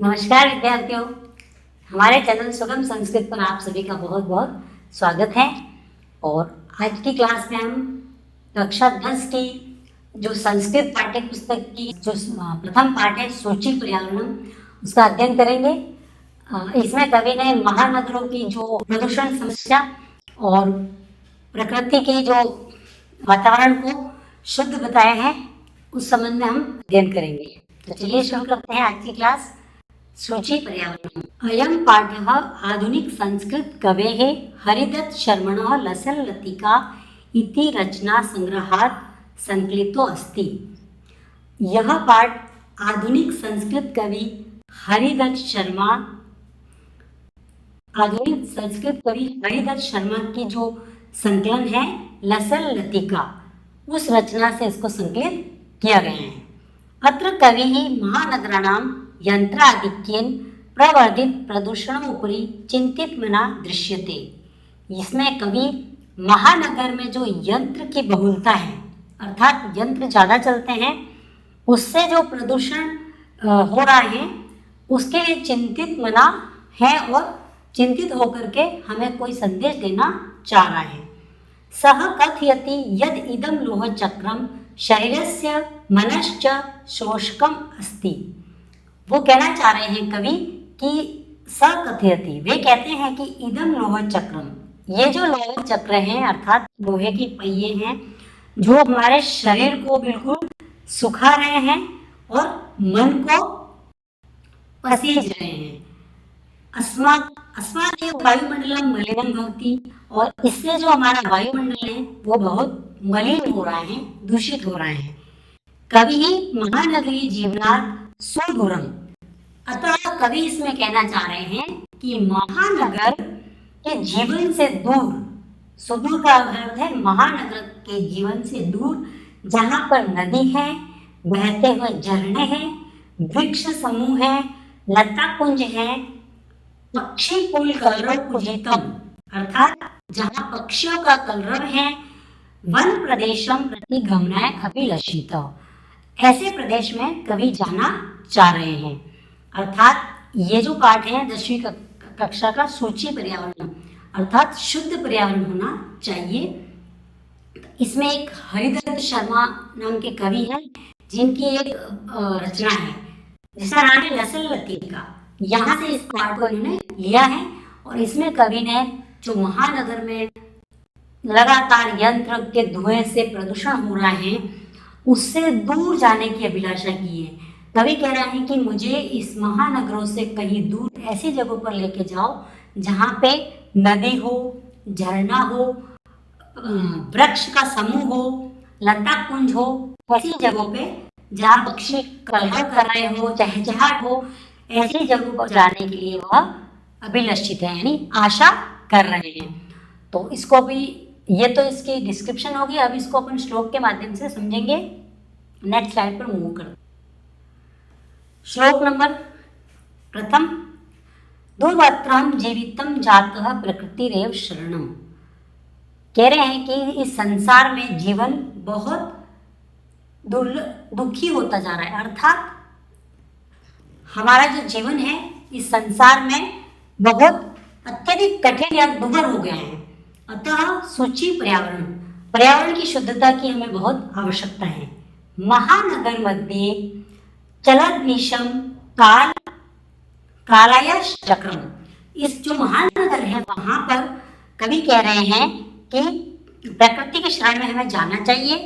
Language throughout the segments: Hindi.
नमस्कार विद्यार्थियों, हमारे चैनल सुगम संस्कृत पर आप सभी का बहुत बहुत स्वागत है। और आज की क्लास में हम कक्षा 10 की जो संस्कृत पाठ्य पुस्तक की जो प्रथम पाठ है सूची पर्यावरणम, उसका अध्ययन करेंगे। इसमें कवि ने महानगरों की जो प्रदूषण समस्या और प्रकृति के जो वातावरण को शुद्ध बताया है, उस संबंध में हम अध्ययन करेंगे। तो चलिए शुरू करते हैं आज की क्लास। सूची पर्यावरणम्। अयं पाठः आधुनिक संस्कृत कवेः हरिदत्त शर्मणः लसल् लतिका इति रचना संग्रहात् संकलितो अस्ति। यह पाठ आधुनिक संस्कृत कवि हरिदत्त शर्मा की जो संकलन है लसल् लतिका, उस रचना से इसको संकलित किया गया है। अत्र कविः महानगराणां यंत्राधिक्येन प्रवर्धित प्रदूषणोपरि चिंतित मना दृश्यते। इसमें कवि महानगर में जो यंत्र की बहुलता है, अर्थात यंत्र ज़्यादा चलते हैं, उससे जो प्रदूषण हो रहा है उसके लिए चिंतित मना है और चिंतित होकर के हमें कोई संदेश देना चाह रहा है। सह कथयति यद इदं लोहचक्रम शरीरस्य मनश्च शोषकम अस्ति। वो कहना चाह रहे हैं कवि कि स कथयति, वे कहते हैं कि इदम लोह चक्रम, ये जो लोह चक्र है अर्थात लोहे के पहिए हैं जो हमारे शरीर को बिल्कुल सुखा रहे हैं और मन को पसीज रहे हैं। अस्मात् वायुमंडलम मलिनम भवति, और इससे जो हमारा वायुमंडल है वो बहुत मलिन हो रहा है, दूषित हो रहा है। कवि महानगरीय जीवनात् सुदूरम, अतः कवि इसमें कहना चाह रहे हैं कि महानगर के जीवन से दूर, सुदूर का अर्थ है महानगर के जीवन से दूर, जहाँ पर नदी है, बहते हुए झरने हैं, वृक्ष समूह है, लता कुंज है, पक्षी कुल कलरव कुजितम, अर्थात जहाँ पक्षियों का कलरव है, वन प्रदेशम प्रति गमनाय अभिलषित, ऐसे प्रदेश में कवि जाना चाह रहे हैं। अर्थात ये जो पाठ है 10वीं कक्षा का सूची पर्यावरण, अर्थात शुद्ध पर्यावरण होना चाहिए। इसमें एक हरिदत्त शर्मा नाम के कवि हैं जिनकी एक रचना है जिसका नाम है लसल् लतिका। यहाँ से इस पाठ को इन्होंने लिया है और इसमें कवि ने जो महानगर में लगातार यंत्र के धुएं से प्रदूषण हो रहा है उससे दूर जाने की अभिलाषा की है। कवि कह रहे हैं कि मुझे इस महानगरों से कहीं दूर ऐसी जगहों पर लेके जाओ जहाँ पे नदी हो, झरना हो, वृक्ष का समूह हो, लता कुंज हो, ऐसी जगहों पे जहाँ पक्षी कलरव कर रहे हो, चहचहाट हो, ऐसी जगहों पर जाने के लिए वह अभिलषित है, यानी आशा कर रहे हैं। तो इसको भी, ये तो इसकी डिस्क्रिप्शन होगी, अब इसको अपन श्लोक के माध्यम से समझेंगे। नेक्स्ट स्लाइड पर मूव करते। श्लोक नंबर प्रथम। दुर्वत्रम जीवितम जातः प्रकृतिरेव शरणम। कह रहे हैं कि इस संसार में जीवन बहुत दुखी होता जा रहा है, अर्थात हमारा जो जीवन है इस संसार में बहुत अत्यधिक कठिन या दुर्भर हो गया है। अतः सूची पर्यावरण की शुद्धता की हमें बहुत आवश्यकता है। महानगर मध्ये चलद्विषम कालाय चक्रम, इस जो महानगर है वहां पर कवि कह रहे हैं कि प्रकृति के शरण में हमें जाना चाहिए,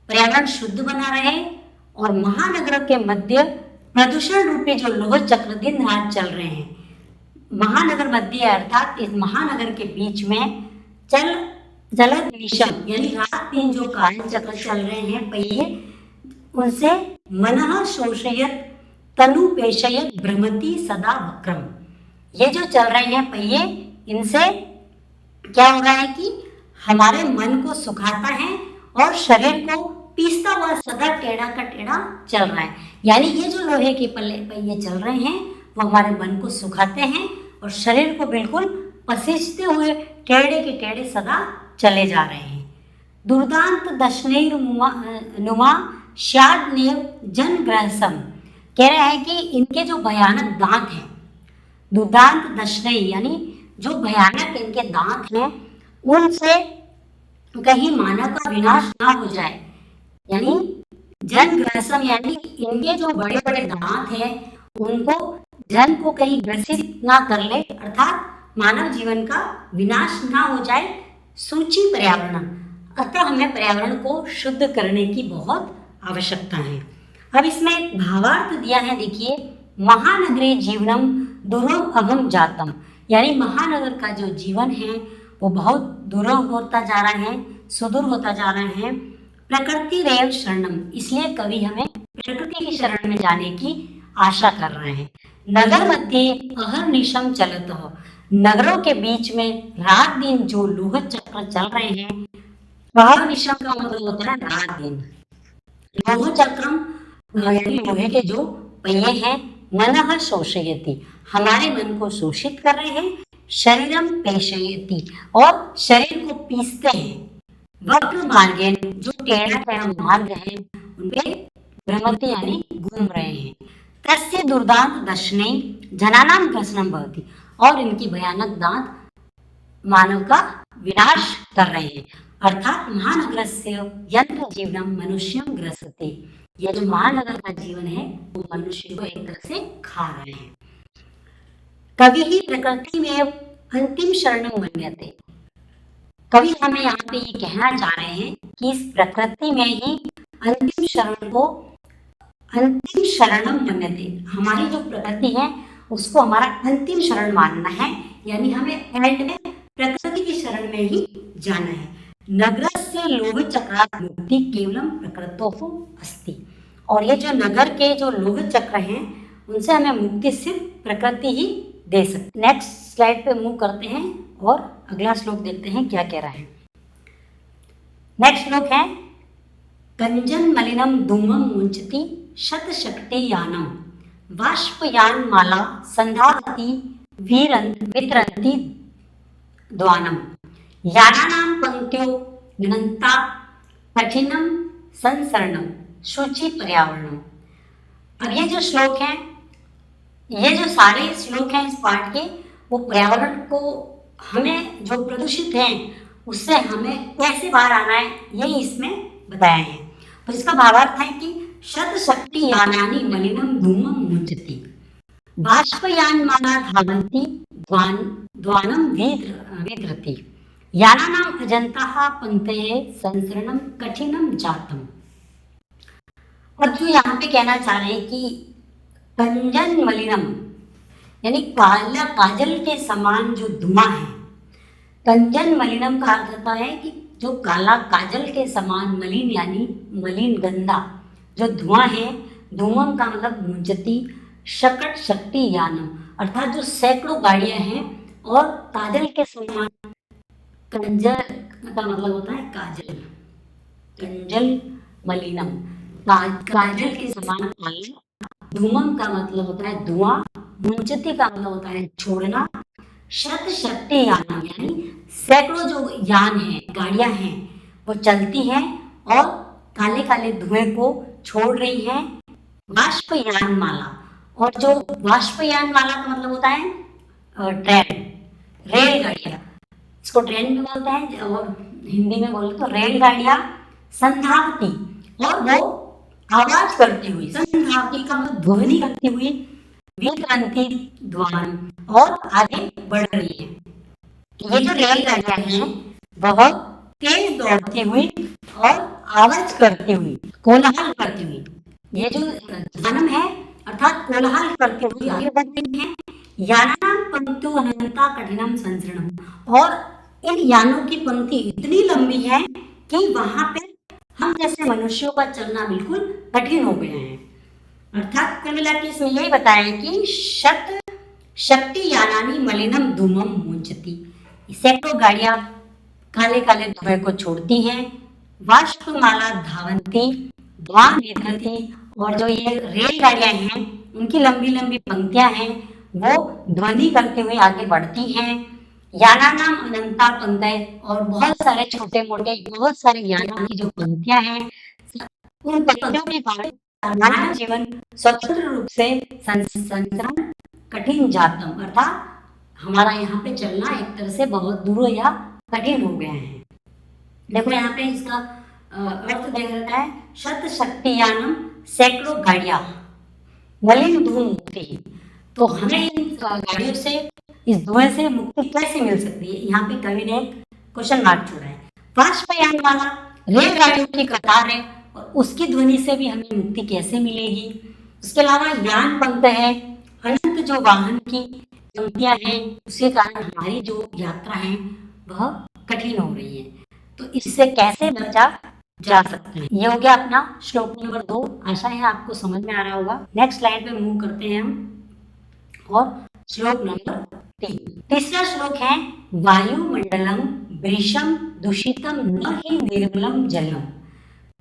पर्यावरण शुद्ध बना रहे, और महानगर के मध्य प्रदूषण रूपी जो लोह चक्र दिन रात चल रहे हैं, महानगर मध्य अर्थात इस महानगर के बीच में जलद विषम यानी रात दिन जो काल चक्र चल रहे हैं पहिए, उनसे मनः शोषयत तनु पेशयत भ्रमति सदा वक्रम। ये जो चल रहे हैं पहिए, इनसे क्या हो रहा है कि हमारे मन को सुखाता है और शरीर को पीसता हुआ सदा टेढ़ा का टेढ़ा चल रहा है। यानी ये जो लोहे के पहिए चल रहे हैं वो हमारे मन को सुखाते हैं और शरीर को बिल्कुल पसीजते हुए टेढ़े के टेढ़े सदा चले जा रहे हैं। दुर्दांत दशनैर् नुमा स्याद्नेव जनग्रहसम, कह रहे हैं कि इनके जो भयानक दांत हैं, दुदांत दशनई, यानी जो भयानक इनके दांत हैं उनसे कहीं मानव का विनाश ना हो जाए, यानी जन ग्रसम, यानी इनके जो बड़े बड़े दांत हैं उनको जन को कहीं ग्रसित ना कर ले, अर्थात मानव जीवन का विनाश ना हो जाए। सूची पर्यावरण, अतः हमें पर्यावरण को शुद्ध करने की बहुत आवश्यकता है। अब इसमें एक भावार्थ दिया है, देखिए, महानगरी जीवनम दुर्लभ अगम जातम, यानी महानगर का जो जीवन है वो बहुत दुर्लभ होता जा रहा है, सुदूर होता जा रहा है। प्रकृति रेव शरणम, इसलिए कवि हमें प्रकृति की शरण में जाने की आशा कर रहे हैं। नगर मध्य अहर्निशम चलत हो, नगरों के बीच में रात दिन जो लोह चक्र चल रहे हैं, अहर्निशम का मतलब होता है रात दिन। लोह चक्रम यानी लोहे के जो पहिए हैं, मनः शोषयति, हमारे मन को शोषित कर रहे हैं। शरीरम पेशयति, और शरीर को पीसते हैं। वक्र मार्गेन, जो टेढ़ा टेढ़ा मार्ग है उनपे भ्रमति यानी घूम रहे हैं। तस्य दुर्दांत दशने जनानाम ग्रसनम भवति, और इनकी भयानक दांत मानव का विनाश कर रहे हैं। अर्थात महानगरस्य यंत्र जीवनम मनुष्यम ग्रसते, यह जो महानगर का जीवन है वो मनुष्य को एक तरह से खा रहे हैं। कवि ही प्रकृति में अंतिम शरणम मन्यते, कवि हमें यहाँ पे ये कहना चाह रहे हैं कि इस प्रकृति में ही अंतिम शरण को अंतिम शरणम मन्यते, हमारी जो प्रकृति है उसको हमारा अंतिम शरण मानना है, यानी हमें एंड में प्रकृति की शरण में ही जाना है। नगरस्य लोह चक्रात् मुक्ति केवलम प्रकृतोः अस्ति, और ये जो नगर के जो लोह चक्र हैं उनसे हमें मुक्ति सिर्फ प्रकृति ही दे सकती। नेक्स्ट स्लाइड पे मूव करते हैं और अगला श्लोक देखते हैं क्या कह रहा है। नेक्स्ट श्लोक है, कंजन मलिनम धूमम मुंचति शतशक्ति यानम बाष्पयान माला संधावती वितरन्ति द्वानम यानानाम पंक्त्यो निनंता कठिनम संसरणम शुचि पर्यावरणम। अब ये जो श्लोक है, ये जो सारे श्लोक हैं इस पाठ के, वो पर्यावरण को हमें जो प्रदूषित है उससे हमें कैसे बाहर आना है यही इसमें बताया है। तो इसका भावार्थ है कि शत शक्ति यानानि मलिनम धूमम मुंचति बाष्पयान माला धावन्ति द्वानम विद्रति यानानाम अजंताः पंक्तये संसरणम कठिनम जातम। और जो यहाँ पे कहना चाह रहे हैं कि कंजन मलिनम यानी काला काजल के समान जो धुआं है, कंजन मलिनम का अर्थ होता है कि जो काला काजल के समान मलिन यानी मलिन गंदा जो धुआं है, धूमम का मतलब मुंजती शकट शक्ति यानम, अर्थात जो सैकड़ों गाड़ियां हैं, और काजल के समान, कंजल का मतलब होता है काजल, कंजल मलिनम काजल के समान काला, धूमम का मतलब होता है धुआं, मुंचती का मतलब होता है छोड़ना, शत शक्ति यानम यानी सैकड़ों जो यान है, गाड़ियां हैं वो चलती हैं और काले काले धुएं को छोड़ रही हैं। वाष्पयान माला, और जो वाष्पयान माला का मतलब होता है ट्रेन, रेलगाड़ियां, इसको ट्रेन भी बोलते हैं और हिंदी में बोले तो रेलगाड़ियां संधावती, और वो आवाज करती हुई, संधावती का मतलब ध्वनि करती हुई, विक्रांति द्वान, और आगे बढ़ रही है। ये जो रेलगाड़ियां हैं बहुत तेज दौड़ती हुई और आवाज करती हुई, कोलाहल करती हुई, ये जो ध्वनि है अर्थात कोलाहल करते हुए आगे बढ़ रही है। यानानाम पंक्तु अनंता कठिनम संसरणम, और इन यानों की पंक्ति इतनी लंबी है कि वहां पे हम जैसे मनुष्यों का चलना बिल्कुल कठिन हो गया है। अर्थात कुल मिला के इसमें यही बताया है कि शत शक्ति यानानी मलिनम धूमम मुंचती, सैकड़ों गाड़ियां काले काले धुएं को छोड़ती हैं। वाष्पमाला धावंती ध्वान विधरती, और जो ये रेलगाड़ियां हैं उनकी लंबी लंबी पंक्तियां हैं वो ध्वनि करते हुए आगे बढ़ती हैं। याना नाम अनंता पंक्तय, और बहुत सारे छोटे मोटे बहुत सारे याना की जो पंक्तियां हैं उन पंक्तियों के बारे मानव जीवन स्वतंत्र रूप से संचरण कठिन जातम, अर्थात हमारा यहाँ पे चलना एक तरह से बहुत दूर या कठिन हो गया है। देखो यहाँ पे इसका अर्थ देख रखा है, शत शक्तियानम सैकड़ों गाड़ियां मलिन धूम मुक्ति। तो हमें इन गाड़ियों से, इस धुएं से मुक्ति कैसे मिल सकती है? यहाँ पे कवि ने क्वेश्चन मार्क छोड़ा है। बाष्पयान वाला रेलगाड़ियों की कतार है और उसकी ध्वनि से भी हमें मुक्ति कैसे मिलेगी? उसके अलावा यान पंथ है, अनंत जो वाहन की पंक्तियां हैं, उसके कारण हमारी जो यात्रा है वह कठिन हो रही है। तो इससे कैसे बचा जा सकता है? ये हो गया अपना श्लोक नंबर 2। आशा है आपको समझ में आ रहा होगा। नेक्स्ट स्लाइड पे मूव करते हैं हम और श्लोक नंबर 3। तीसरा श्लोक है, वायुमंडलम वृषम दूषितम न हि निर्मलम जलम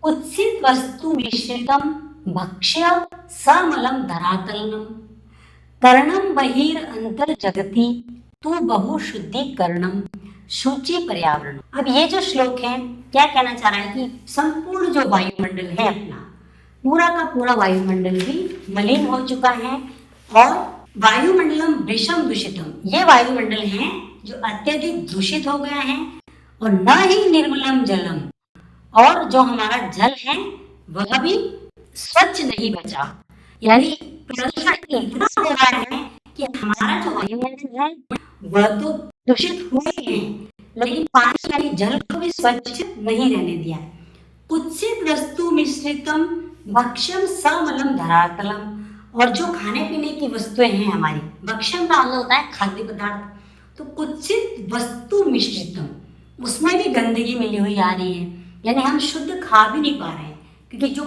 उत्सित वस्तु मिश्रितम भक्ष्य समलम धरातलम कर्णम बहिर अंतर जगति तू बहु शुद्धिकरणम सूची पर्यावरण। अब ये जो श्लोक है क्या कहना चाह रहा है कि संपूर्ण जो वायुमंडल है अपना, पूरा का पूरा वायुमंडल भी मलिन हो चुका है और वायुमंडलम विषम दूषितम, ये वायुमंडल है जो अत्यधिक दूषित हो गया है और न ही निर्मलम जलम, और जो हमारा जल है वह भी स्वच्छ नहीं बचा। यानी प्रदूषण इतना हो रहा है कि हमारा जो वायुमंडल है वह तो दूषित हुए हैं, लेकिन पानी यानी जल को भी स्वच्छ नहीं रहने दिया। कुत्सित वस्तु मिश्रितम भक्ष्यम समलम धरातलम, और जो खाने पीने की वस्तुएं हैं हमारी, भक्ष्यम का मतलब होता है खाद्य पदार्थ, तो कुत्सित वस्तु मिश्रितम, उसमें भी गंदगी मिली हुई आ रही है। यानी हम शुद्ध खा भी नहीं पा रहे हैं, क्योंकि जो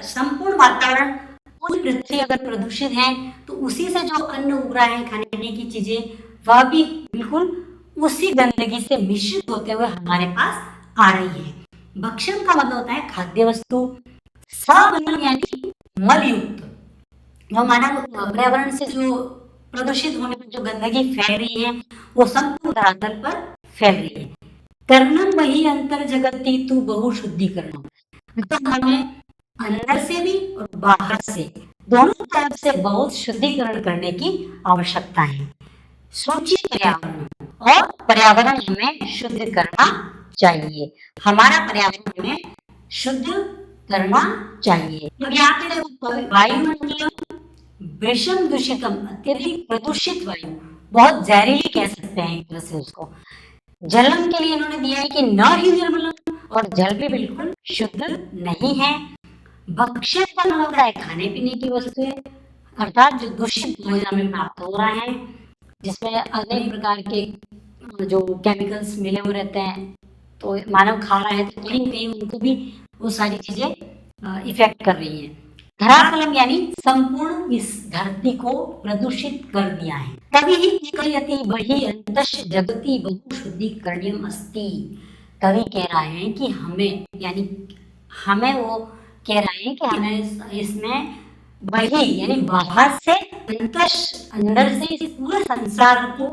संपूर्ण वातावरण, पूरी पृथ्वी अगर प्रदूषित है तो उसी से जो अन्न उग रहा है, खाने पीने की चीजें, वह भी बिल्कुल उसी गंदगी से मिश्रित होते हुए हमारे पास आ रही है। भक्षण का मतलब होता है खाद्य वस्तु, समल यानी मलयुक्त, जो मानव पर्यावरण से जो प्रदूषित होने पर जो गंदगी फैल रही है वो संपूर्ण धरातल पर फैल रही है। कर्णम वही अंतर जगती तू बहु शुद्धिकरण, तो हमें अंदर से भी और बाहर से दोनों तरफ से बहुत शुद्धिकरण करने की आवश्यकता है। सूची पर्यावरण, और पर्यावरण हमें शुद्ध करना चाहिए, हमारा पर्यावरण हमें शुद्ध करना चाहिए। तो यहाँ पे देखो, वायुमंडलम विषम दूषितम, अत्यधिक प्रदूषित वायु, बहुत जहरीली कह सकते हैं एक तरह से उसको। जलम के लिए इन्होंने दिया है कि न ही निर्मलम, और जल भी बिल्कुल शुद्ध नहीं है। भक्ष्य का मतलब होता है खाने पीने की वस्तुएं, अर्थात जो दूषित भोजन हमें प्राप्त हो रहा है, जिसमें अनेक प्रकार के जो केमिकल्स मिले हुए रहते हैं, तो मानव खा रहा है तो कहीं कहीं उनको भी वो सारी चीजें इफेक्ट कर रही है। धरातलम यानी संपूर्ण इस धरती को प्रदूषित कर दिया है। तभी ही कथयति बहि अंतश जगति बहु शुद्धिकरणीयम अस्ति। कवि कह रहा है कि हमें, यानी हमें वो कह रहा है कि हमें इसमें बहि यानी बाहर से, अंतश अंदर से, इस पूरे संसार को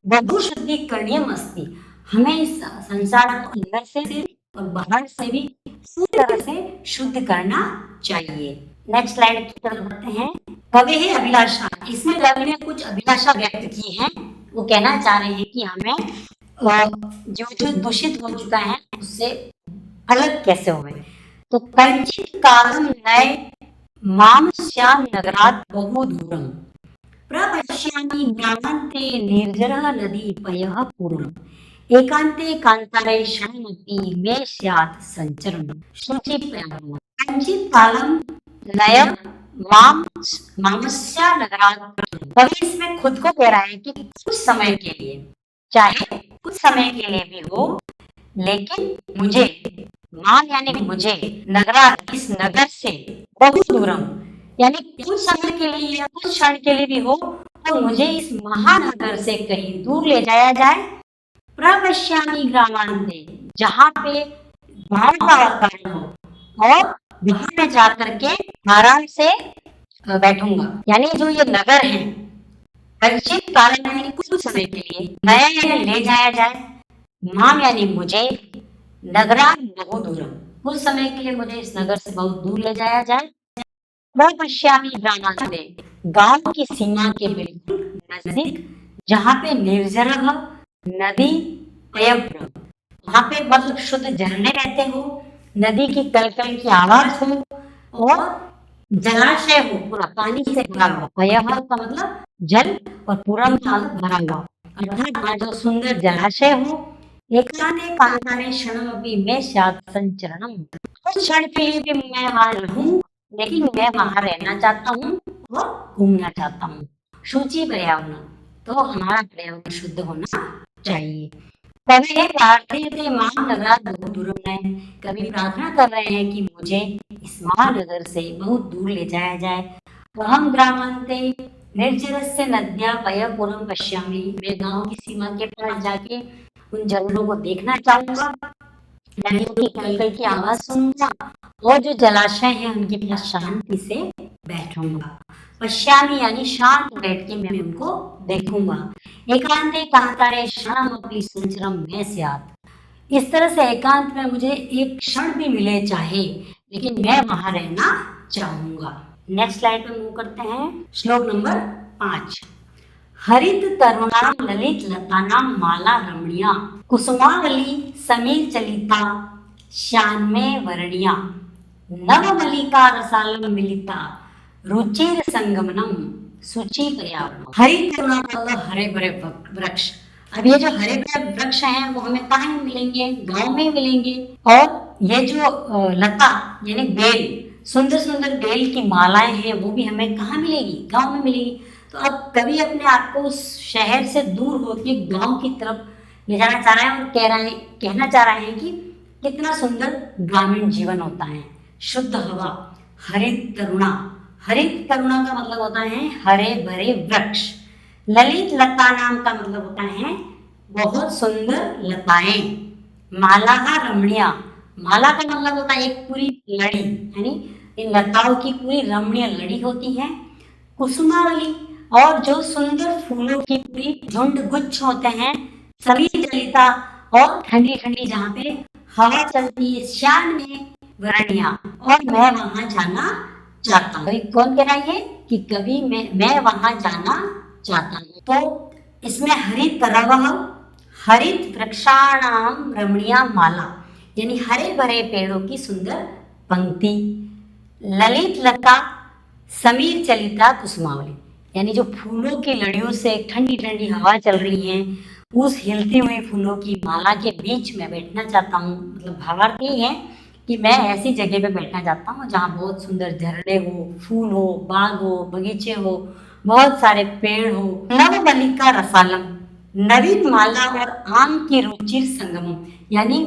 बहु शुद्धिकरणीयम अस्ति, हमें इस संसार को अंदर से और बाहर से भी पूरी तरह से शुद्ध करना चाहिए। नेक्स्ट स्लाइड की तरफ बढ़ते हैं। कवि है अभिलाषा, इसमें कवि ने कुछ अभिलाषा व्यक्त की है। वो कहना चाह रहे हैं कि हमें जो दूषित हो चुका है उससे अलग कैसे हो। तो कंचित कालम नय माम स्याम नगरात बहु दूरम प्रपश्यामि ज्ञानान्ते निर्जरः नदी पयः पूर्णम् एकांते कांतारे शरणमपि मे स्यात् संचरणम् सूची पर्यावरण। कंचित कालम नय मामस्या नगरात, कवि इसमें खुद को कह रहा है कि कुछ समय के लिए, चाहे कुछ समय के लिए भी हो, लेकिन मुझे, माम यानी मुझे, नगरात इस नगर से, बहुत दूरम यानी कुछ समय के लिए या कुछ क्षण के लिए भी हो, तो मुझे इस महानगर से कहीं दूर ले जाया जाए। प्रपश्यामि ग्रामांते, जहाँ पे गांव का वातावरण हो और वहां में जाकर के आराम से बैठूंगा। यानी जो ये नगर है, कंचित काल यानी कुछ समय के लिए, नया यानी ले जाया जाए, माम यानी मुझे, नगरात बहुत दूरम, कुछ समय के लिए मुझे इस नगर से बहुत दूर ले जाया जाए। वह पश्चिमी ग्रामांचले, गांव की सीमा के बिल्कुल नजदीक, जहाँ पे निर्जरः नदी पयव्र, वहां पे मतलब शुद्ध झरने रहते हो, नदी की कलकल की आवाज हो और जलाशय हो, पूरा पानी से भरा हुआ, पयः का मतलब जल और पूरम का मतलब भरा हुआ, अर्थात वहाँ जो सुंदर जलाशय हो, एकांते कांतारे क्षणमपि मे स्यात् संचरणम, कुछ क्षण के लिए भी मैं वहां रहूं, लेकिन मैं वहां रहना चाहता हूँ और घूमना चाहता हूँ। शुचि पर्यावरण, तो हमारा पर्यावरण शुद्ध होना चाहिए। कभी एक प्रार्थीयते महानगरात् बहु दूरम नये, कभी प्रार्थना कर रहे हैं कि मुझे इस महानगर से बहुत दूर ले जाया जाए। अहम ग्रामांते निर्जरस्य नद्या पयःपुरम पश्यामि, मैं गांव की सीमा के पास जाके उन जंगलों को देखना चाहूंगा, नदियों की कलकल की आवाज सुनूंगा और जो जलाशय है उनके पास शांति से बैठूंगा। पश्यामी यानी शांत बैठ के मैं उनको देखूंगा। एकांते कांतारे क्षणमपि संचरम में स्यात्, इस तरह से एकांत में मुझे एक क्षण भी मिले चाहे, लेकिन मैं वहां रहना चाहूंगा। नेक्स्ट स्लाइड पे मूव करते हैं। श्लोक नंबर 5। हरित तरुणाम ललित लतानाम माला रमणीया, कुसुमावली समीर चलिता श्यामे वर्णिया, नवमलिका रसालम मिलिता रुचिर संगमनम सूची पर्यावरण। हरित तरुणा मतलब हरे भरे वृक्ष। अब ये जो हरे भरे वृक्ष हैं वो हमें कहाँ मिलेंगे? गांव में मिलेंगे। और ये जो लता यानी बेल, सुंदर सुंदर बेल की मालाएं हैं वो भी हमें कहाँ मिलेगी? गांव में मिलेगी। तो अब कवि अपने आप को उस शहर से दूर होकर गांव की तरफ ले जाना चाह रहा है और कहना चाह रहा है कि कितना सुंदर ग्रामीण जीवन होता है, शुद्ध हवा, हरित तरुणा। हरित तरुणा का मतलब होता है हरे भरे वृक्ष। ललित लता नाम का मतलब होता है बहुत सुंदर लताएं। माला रमणीया, माला का मतलब होता है एक पूरी लड़ी, यानी इन लताओं की पूरी रमणीय लड़ी होती है। कुसुमावली, और जो सुंदर फूलों की पूरी झुंड गुच्छ होते हैं। सभी जलिता, और ठंडी ठंडी जहाँ पे हवा चलती है। श्याम में वर्णिया, और मैं वहां जाना चाहता हूँ। कौन कह रहा है कि कभी मैं वहां जाना चाहता हूँ। तो इसमें हरित रवः, हरित वृक्षाणाम रमणीया माला, यानी हरे भरे पेड़ों की सुंदर पंक्ति। ललित लता समीर चलिता कुसुमावली, यानी जो फूलों की लड़ियों से ठंडी ठंडी हवा चल रही है, उस हिलती हुई फूलों की माला के बीच में बैठना चाहता हूँ। मतलब भावार्थ ये है कि मैं ऐसी जगह पे बैठना चाहता हूँ जहाँ बहुत सुंदर झरने हो, फूल हो, बाग हो, बगीचे हो, बहुत सारे पेड़ हो। नवमलिका रसालम, नवीन माला और आम की रुचिर संगमम, यानी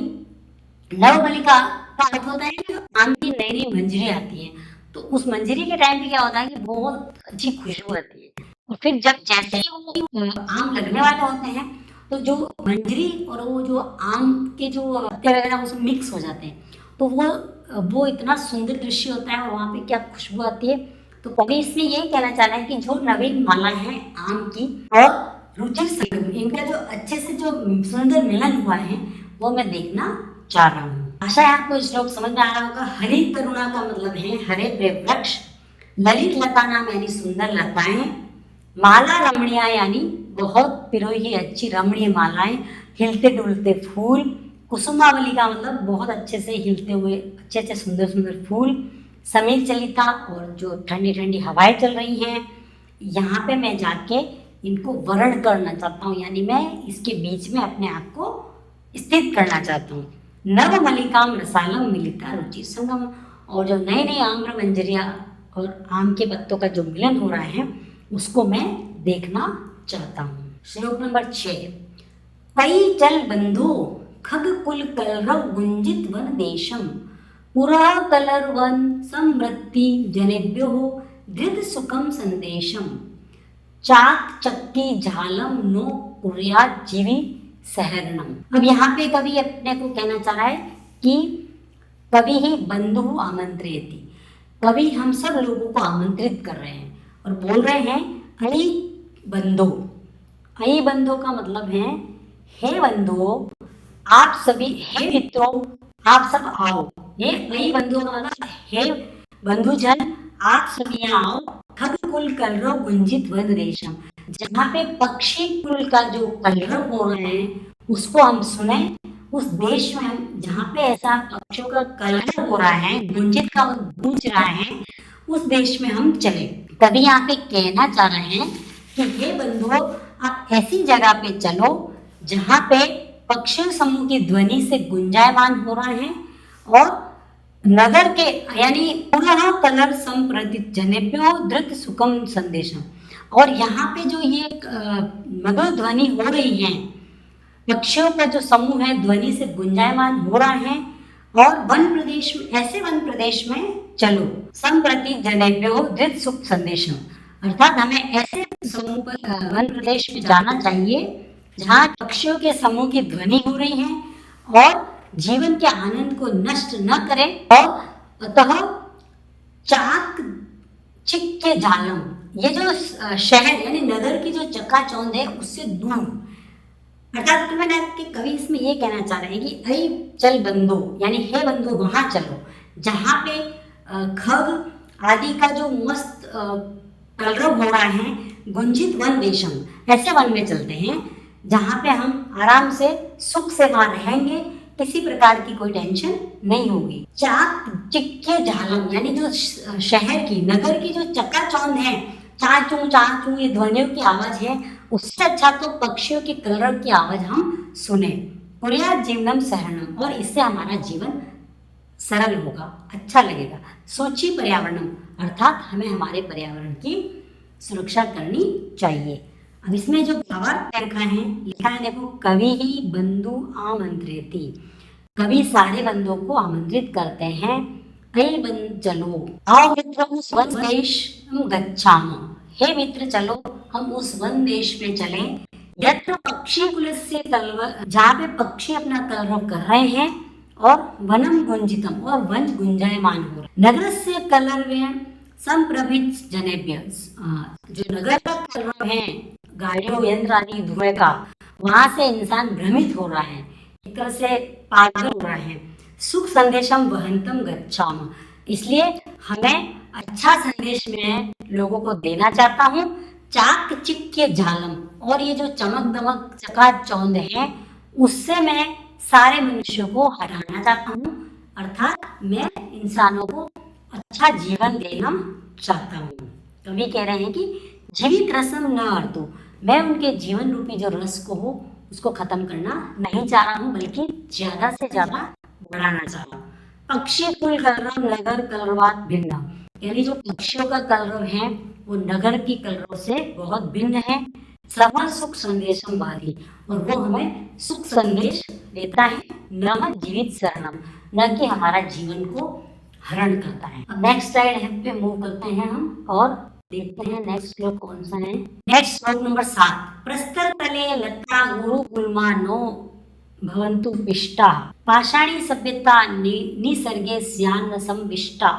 नवमलिका का अर्थ होता है कि आम की नई नई मंजरी आती है, तो उस मंजरी के टाइम पे क्या होता है कि बहुत अच्छी खुशबू आती है। और फिर जब जैसे ही वो आम लगने वाले होते हैं तो जो मंजरी और वो जो आम के जो पत्ते वगैरह उसमें मिक्स हो जाते हैं, तो वो इतना सुंदर दृश्य होता है और वहाँ पे क्या खुशबू आती है। तो कवि इसमें यही कहना चाह रहे हैं कि जो नवीन माला है आम की और रुचिर संगम, इनका जो अच्छे से जो सुंदर मिलन हुआ है वो मैं देखना चाह रहा हूँ। आशा है आपको श्लोक समझ में आ रहा होगा। हरित तरुणा का मतलब है हरे भरे वृक्ष। ललित लता नाम यानी सुंदर लताएं। माला रमणीया यानी बहुत पिरोई अच्छी रमणीय मालाएं, हिलते डुलते फूल। कुसुमावली का मतलब बहुत अच्छे से हिलते हुए अच्छे अच्छे सुंदर सुंदर फूल। समीर चलिता, और जो ठंडी ठंडी हवाएं चल रही हैं। यहाँ पे मैं जाके इनको वर्ण करना चाहता हूँ, यानी मैं इसके बीच में अपने आप को स्थित करना चाहता हूँ। नवमलिकाम रसालम मिलिता रुचि संगम, और जो नए नए आम्र मंजरिया और आम के पत्तों का जो मिलन हो रहा है उसको मैं देखना चाहता हूँ। श्लोक नंबर 6। पई चल बंधु खग कुल कलरव गुंजित वन देशम, पुरा कलर वन समृद्धि जनेभ्यो धृत सुखम संदेशम, चाक चक्की झालम नो कुर्या जीवी सहरणम। अब यहाँ पे कवि अपने को कहना चाह रहा है कि कवि ही बंधु आमंत्रित, कवि हम सब लोगों को आमंत्रित कर रहे हैं और बोल रहे हैं अई बंधु। अई बंधु का मतलब है हे बंधुओं, आप सभी, हे मित्रों, आप सब आओ। ये अई बंधु का मतलब हे बंधुजन, आप सभी यहाँ आओ, खग कुल कलरव गुंजित वन रेशम। जहाँ पे पक्षी कुल का जो कलरव हो रहे हैं उसको हम सुने, उस देश में हम जहाँ पे ऐसा पक्षियों का कलरव हो रहा है, गुंजित का गूंज रहा है, उस देश में हम चले। तभी यहाँ पे कहना चाह रहे हैं कि हे बंधुओं, आप ऐसी जगह पे चलो जहाँ पे पक्षी समूह की ध्वनि से गुंजायमान हो रहा है और नगर के यानी पुनः कलर संप्रदित जनेभ्यो धृत सुखम संदेशम। और यहाँ पे जो ये मधुर ध्वनि हो रही है, पक्षियों का जो समूह है ध्वनि से गुंजायमान हो रहा है, और वन प्रदेश में, ऐसे वन प्रदेश में चलो, संप्रति जनेभ्यो धृत सुख संदेशम, अर्थात हमें ऐसे समूह पर वन प्रदेश में जाना चाहिए जहाँ पक्षियों के समूह की ध्वनि हो रही है और जीवन के आनंद को नष्ट न करे, और अतः चाक चिक के झालम, ये जो शहर यानी नगर की जो चकाचौंध है उससे दूर, अर्थात मैंने आपके कवि इसमें ये कहना चाह रहे हैं कि अरे चल बंधु, यानी हे बंधु वहां चलो जहाँ पे खग आदि का जो मस्त कलरव हो रहा है, गुंजित वन देशम, ऐसे वन में चलते हैं जहाँ पे हम आराम से सुख से वहां रहेंगे, किसी प्रकार की कोई टेंशन नहीं होगी। चाक चिक्के झालम, यानी जो शहर की, नगर की जो चकाचौंध है, चाचू ये ध्वनियों की आवाज है, उससे अच्छा तो पक्षियों की कलरव की आवाज हम सुने। कुर्या जीवनम सहरणम, और इससे हमारा जीवन सरल होगा, अच्छा लगेगा। सोची पर्यावरणम, अर्थात हमें हमारे पर्यावरण की सुरक्षा करनी चाहिए। अब इसमें जो भावार्थ लिखा है देखो, कवि ही बंधु आमंत्रेति, कवि सारे बंधुओं को आमंत्रित करते हैं। हे बंधु चलो, आओ मित्र उस वन देश गच्छाम, हे मित्र चलो हम उस वन देश में चले, यत्र पक्षी कुल से कलरव, जहाँ पे पक्षी अपना कलरव कर रहे हैं, और वनम गुंजितम, और वन गुंजायमान हो रहा, नगर से कलरव संप्रभित जनेभ्य, जो नगर का कलरव है गाड़ियों यंत्र आदि धुएं का, वहां से इंसान भ्रमित हो रहा है, एक तरह से पागल हो रहा है। सुख संदेशम वहंतम गच्छाम, इसलिए हमें अच्छा संदेश मैं लोगों को देना चाहता हूँ। चाक चिक के झालम, और ये जो चमक दमक चकाचौंध है उससे मैं सारे मनुष्यों को हटाना चाहता हूँ, अर्थात मैं इंसानों को अच्छा जीवन देना चाहता हूँ। कवि कह रहे हैं कि जीवित रसम न अर्तु, मैं उनके जीवन रूपी जो रस को हो उसको खत्म करना नहीं चाह रहा हूँ, बल्कि ज्यादा से ज्यादा बढ़ाना चाह रहा हूँ। पक्षी कुल कलरव नगर कलरवात भिन्न, यानी जो पक्षियों का कलरव है वो नगर की कलरव से बहुत भिन्न है। सफल सुख संदेशम वादी, और वो हमें सुख संदेश देता है, न जीवित शरणम, न कि हमारा जीवन को हरण करता है। अब नेक्स्ट स्लाइड पे मूव करते हैं हम और देखते हैं नेक्स्ट श्लोक कौन सा है। नेक्स्ट श्लोक नंबर 7, प्रस्तर तले लता गुरु गुल्मा नो भवन्तु पिष्टा, पाषाणी सभ्यता निसर्गे स्यान्न संविष्टा,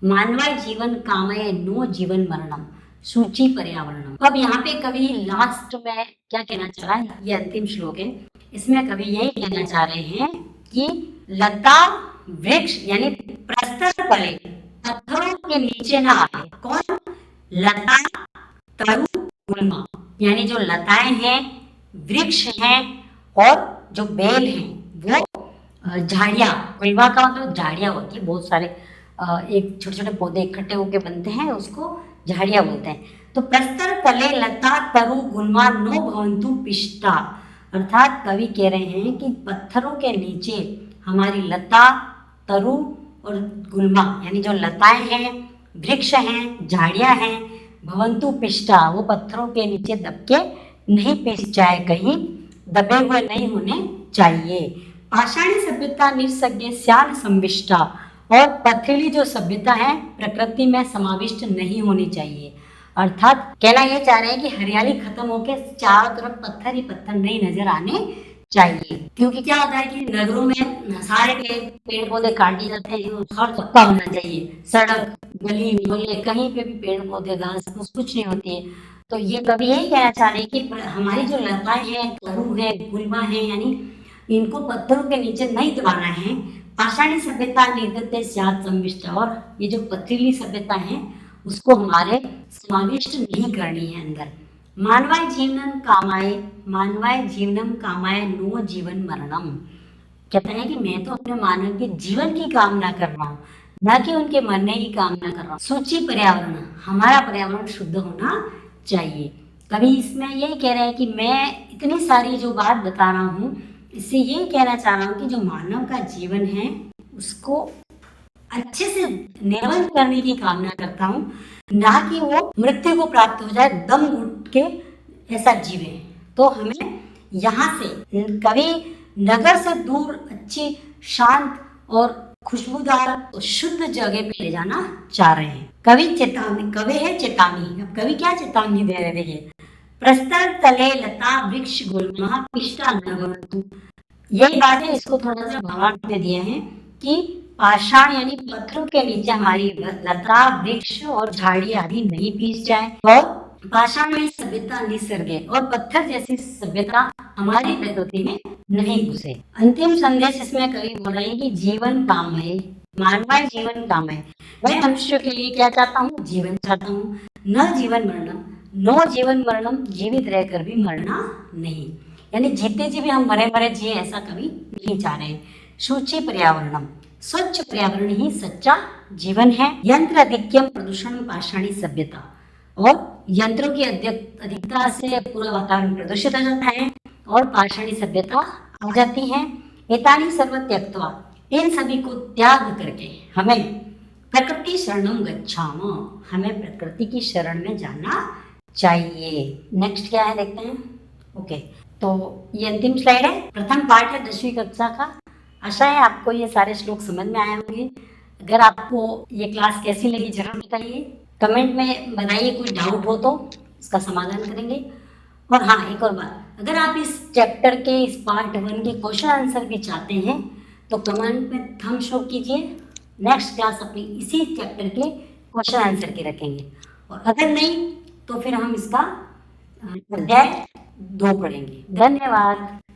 मानवाय जीवन कामये नो जीवन मरणम, सूची पर्यावरणम। अब यहाँ पे कवि लास्ट में क्या कहना चाह रहा है, ये अंतिम श्लोक है, इसमें कवि यही कहना चाह रहे हैं कि लता वृक्ष यानी प्रस्तर तले, पत्थरों के नीचे ना आए। कौन? लता तरु गुल्मा, यानी जो लताएं हैं, वृक्ष हैं, और जो बेल हैं वो झाड़ियाँ, गुल्मा का मतलब झाड़ियाँ होती है, बहुत सारे एक छोटे छोटे पौधे इकट्ठे होके बनते हैं, उसको झाड़ियाँ बोलते हैं। तो प्रस्तर तले लता तरु गुल्मा नो भवन्तु पिष्टा, अर्थात कवि कह रहे हैं कि पत्थरों के नीचे हमारी लता तरु और गुल्मा यानी जो लताएं हैं, वृक्ष हैं, झाड़ियाँ हैं, भवन्तु पिष्टा, वो पत्थरों के नीचे दबके नहीं पिस जाए, कहीं दबे हुए नहीं होने चाहिए। पाषाणी सभ्यता निसर्गे स्यान संविष्टा, और पथरीली जो सभ्यता है प्रकृति में समाविष्ट नहीं होनी चाहिए, अर्थात कहना ये चाह रहे हैं कि हरियाली खत्म होके चारों तरफ पत्थर ही पत्थर नहीं नजर आने चाहिए। क्योंकि क्या होता है कि नगरों में सारे पेड़ पौधे काट दिए जाते हैं, हर पक्का होना चाहिए, सड़क गली मोहल्ले कहीं पे भी पेड़ पौधे घास फूस कुछ नहीं होती है। तो ये कभी यही कहना चाह रहे हैं कि हमारी जो लताएं हैं, तरु है, गुल्मा है, यानी इनको पत्थरों के नीचे नहीं दबाना है। पाषाणी सभ्यता निर्दत्ते स्यात् संविष्टा, और ये जो पथरीली सभ्यता है उसको हमारे समाविष्ट नहीं करनी है अंदर। मानवाय जीवनम कामाय नो जीवन मरणम। कहते हैं कि मैं तो अपने मानव के जीवन की कामना कर रहा हूँ, न कि उनके मरने की कामना कर रहा हूँ। सूची पर्यावरण, हमारा पर्यावरण शुद्ध होना चाहिए। कभी इसमें यही कह रहे हैं कि मैं इतनी सारी जो बात बता रहा हूँ, इससे ये कहना चाह रहा हूँ कि जो मानव का जीवन है उसको अच्छे से निर्वहन करने की कामना करता हूँ, ना कि वो मृत्यु को प्राप्त हो जाए दम घुट के ऐसा जीवे। तो हमें यहाँ से कभी नगर से दूर अच्छी शांत और खुशबूदार शुद्ध जगह पे ले जाना चाह रहे हैं। कवि है चेतावनी। अब कवि क्या चेतावनी दे रहे, देखिए, प्रस्तर तले लता वृक्ष गुल्मा पिष्टा न भवन्तु। यही बात है, इसको थोड़ा सा भावार्थ में दिया है कि पाषाण यानी पत्थरों के नीचे हमारी लता वृक्ष और झाड़ी आदि नहीं पीस जाए, और पाषाण में सभ्यता निसर्ग है और पत्थर जैसी सभ्यता हमारी प्रकृति में नहीं घुसे। अंतिम संदेश इसमें कवि बोल रहे हैं कि जीवन काम है, मानवाय जीवन काम है। मैं मनुष्य के लिए क्या चाहता हूँ, जीवन चाहता हूँ, न जीवन मरणम, नो जीवन मरणम, जीवित रहकर भी मरना नहीं, यानी जीते जी भी हम मरे मरे जिए ऐसा कभी नहीं चाह रहे। शुचि पर्यावरणम, स्वच्छ पर्यावरण ही सच्चा जीवन है। यंत्र अधिक्यम प्रदूषण पाषाणी सभ्यता, और यंत्रों की अधिकता से पूरा वातावरण प्रदूषित हो जाता है और पाषाणी सभ्यता आ जाती है। एतानि सर्व त्यक्त्वा, इन सभी को त्याग करके हमें प्रकृति शरणम गच्छाम, हमें प्रकृति की शरण में जाना चाहिए। नेक्स्ट क्या है देखते हैं। ओके, तो ये अंतिम स्लाइड है, प्रथम पार्ट है 10वीं कक्षा का। आशा है आपको ये सारे श्लोक समझ में आए होंगे। अगर आपको ये क्लास कैसी लगी जरूर बताइए, कमेंट में बताइए, कोई डाउट हो तो इसका समाधान करेंगे। और हाँ, एक और बात, अगर आप इस चैप्टर के इस पार्ट 1 के क्वेश्चन आंसर भी चाहते हैं तो कमेंट में थंब शो कीजिए। नेक्स्ट क्लास अपनी इसी चैप्टर के क्वेश्चन आंसर के रखेंगे, और अगर नहीं तो फिर हम इसका अध्याय 2 पढ़ेंगे। धन्यवाद।